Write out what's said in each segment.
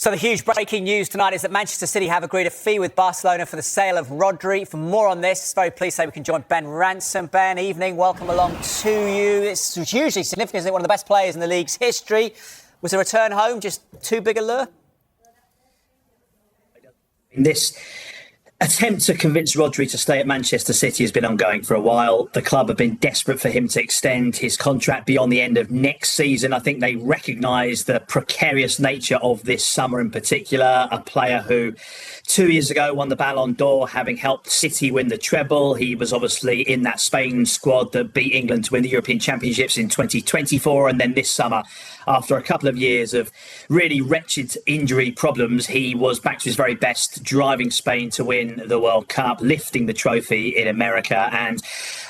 So the huge breaking news tonight is that Manchester City have agreed a fee with Barcelona for the sale of Rodri. For more on this, very pleased to say we can join Ben Ransom. Ben, evening, welcome along to you. It's hugely significant, isn't it? One of the best players in the league's history. Was the return home just too big a lure? This attempt to convince Rodri to stay at Manchester City has been ongoing for a while. The club have been desperate for him to extend his contract beyond the end of next season. I think they recognise the precarious nature of this summer in particular. A player who 2 years ago won the Ballon d'Or, having helped City win the treble. He was obviously in that Spain squad that beat England to win the European Championships in 2024. And then this summer, after a couple of years of really wretched injury problems, he was back to his very best, driving Spain to win the World Cup, lifting the trophy in America. And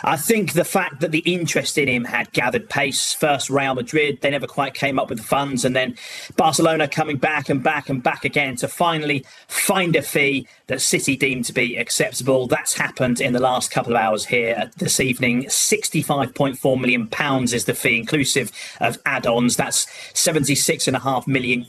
I think the fact that the interest in him had gathered pace, first Real Madrid, they never quite came up with the funds, and then Barcelona coming back and back and back again to finally find a fee that City deemed to be acceptable. That's happened in the last couple of hours here this evening. £65.4 million is the fee, inclusive of add-ons. That's €76.5 million,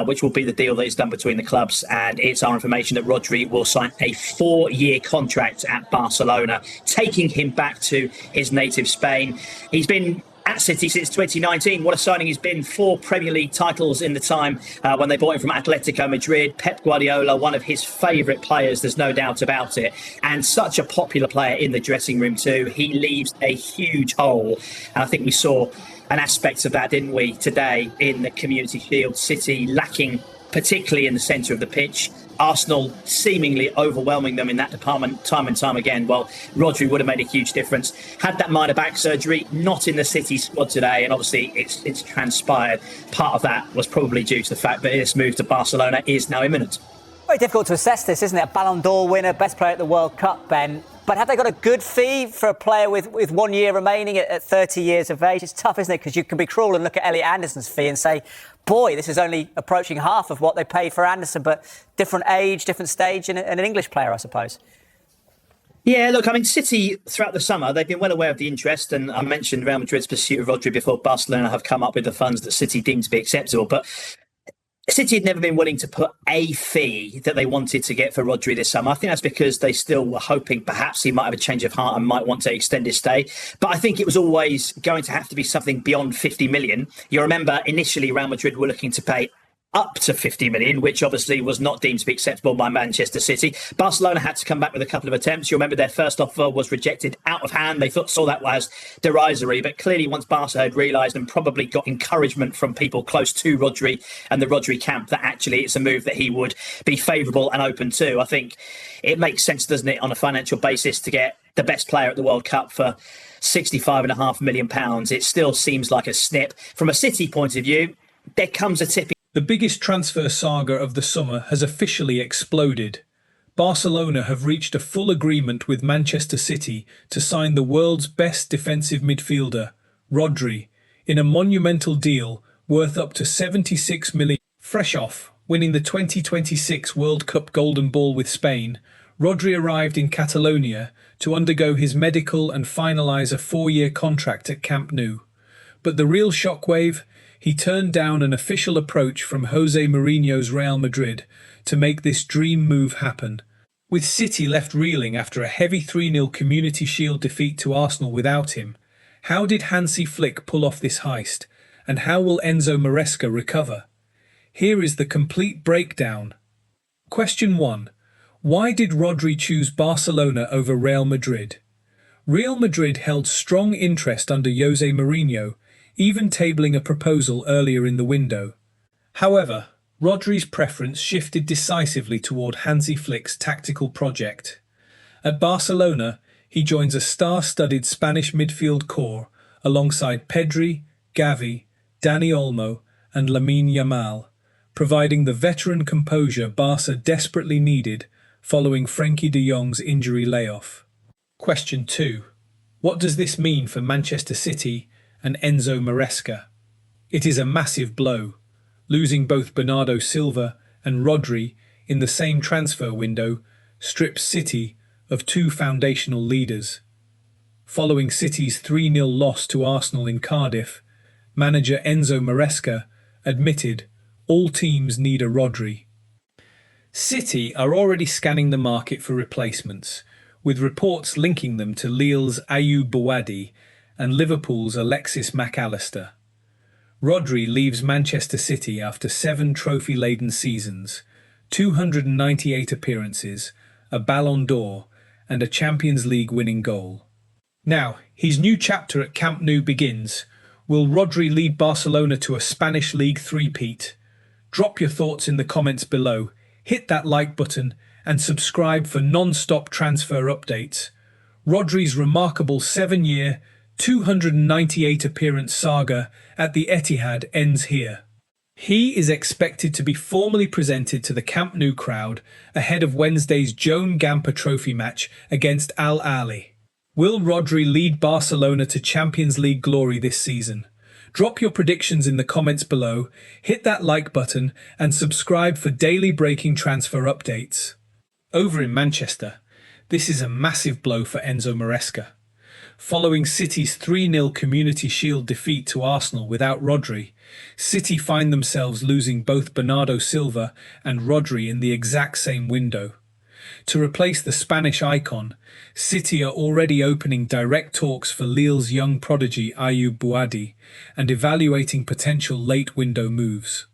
which will be the deal that is done between the clubs. And it's our information that Rodri will sign a 4-year contract at Barcelona, taking him back to his native Spain. He's been at City since 2019. What a signing he's been. 4 Premier League titles in the time when they bought him from Atletico Madrid. Pep Guardiola, one of his favourite players, there's no doubt about it. And such a popular player in the dressing room too. He leaves a huge hole. And I think we saw an aspect of that, didn't we, today in the Community Shield. City lacking, particularly in the centre of the pitch. Arsenal seemingly overwhelming them in that department time and time again. Well, Rodri would have made a huge difference. Had that minor back surgery, not in the City squad today, and obviously it's transpired. Part of that was probably due to the fact that this move to Barcelona is now imminent. Very difficult to assess this, isn't it? A Ballon d'Or winner, best player at the World Cup, Ben. But have they got a good fee for a player with 1 year remaining at 30 years of age? It's tough, isn't it? Because you can be cruel and look at Elliot Anderson's fee and say, boy, this is only approaching half of what they paid for Anderson, but different age, different stage, and an English player, I suppose. Yeah, look, I mean, City, throughout the summer, they've been well aware of the interest, and I mentioned Real Madrid's pursuit of Rodri before. Barcelona have come up with the funds that City deemed to be acceptable, but City had never been willing to put a fee that they wanted to get for Rodri this summer. I think that's because they still were hoping perhaps he might have a change of heart and might want to extend his stay. But I think it was always going to have to be something beyond 50 million. You remember initially Real Madrid were looking to pay up to 50 million, which obviously was not deemed to be acceptable by Manchester City. Barcelona had to come back with a couple of attempts. You remember their first offer was rejected out of hand. They saw that as derisory, but clearly once Barca had realised and probably got encouragement from people close to Rodri and the Rodri camp that actually it's a move that he would be favourable and open to, I think it makes sense, doesn't it, on a financial basis to get the best player at the World Cup for £65.5 million. It still seems like a snip. From a City point of view, there comes a tipping. The biggest transfer saga of the summer has officially exploded. Barcelona have reached a full agreement with Manchester City to sign the world's best defensive midfielder, Rodri, in a monumental deal worth up to £76 million. Fresh off winning the 2026 World Cup Golden Ball with Spain, Rodri arrived in Catalonia to undergo his medical and finalise a 4-year contract at Camp Nou. But the real shockwave? He turned down an official approach from Jose Mourinho's Real Madrid to make this dream move happen. With City left reeling after a heavy 3-0 Community Shield defeat to Arsenal without him, how did Hansi Flick pull off this heist, and how will Enzo Maresca recover? Here is the complete breakdown. Question 1. Why did Rodri choose Barcelona over Real Madrid? Real Madrid held strong interest under Jose Mourinho, even tabling a proposal earlier in the window. However, Rodri's preference shifted decisively toward Hansi Flick's tactical project. At Barcelona, he joins a star-studded Spanish midfield core alongside Pedri, Gavi, Dani Olmo and Lamine Yamal, providing the veteran composure Barca desperately needed following Frenkie de Jong's injury layoff. Question 2. What does this mean for Manchester City and Enzo Maresca? It is a massive blow. Losing both Bernardo Silva and Rodri in the same transfer window strips City of 2 foundational leaders. Following City's 3-0 loss to Arsenal in Cardiff, manager Enzo Maresca admitted, All teams need a Rodri. City are already scanning the market for replacements, with reports linking them to Lille's Ayoub Bouadi and Liverpool's Alexis McAllister. Rodri leaves Manchester City after 7 trophy-laden seasons, 298 appearances, a Ballon d'Or, and a Champions League winning goal. Now, his new chapter at Camp Nou begins. Will Rodri lead Barcelona to a Spanish League three-peat? Drop your thoughts in the comments below, hit that like button, and subscribe for non-stop transfer updates. Rodri's remarkable 7-year, 298 appearance saga at the Etihad ends here. He is expected to be formally presented to the Camp Nou crowd ahead of Wednesday's Joan Gamper Trophy match against Al Ahly. Will Rodri lead Barcelona to Champions League glory this season? Drop your predictions in the comments below, hit that like button, and subscribe for daily breaking transfer updates. Over in Manchester, this is a massive blow for Enzo Maresca. Following City's 3-0 Community Shield defeat to Arsenal without Rodri, City find themselves losing both Bernardo Silva and Rodri in the exact same window. To replace the Spanish icon, City are already opening direct talks for Lille's young prodigy Ayoub Bouadi and evaluating potential late window moves.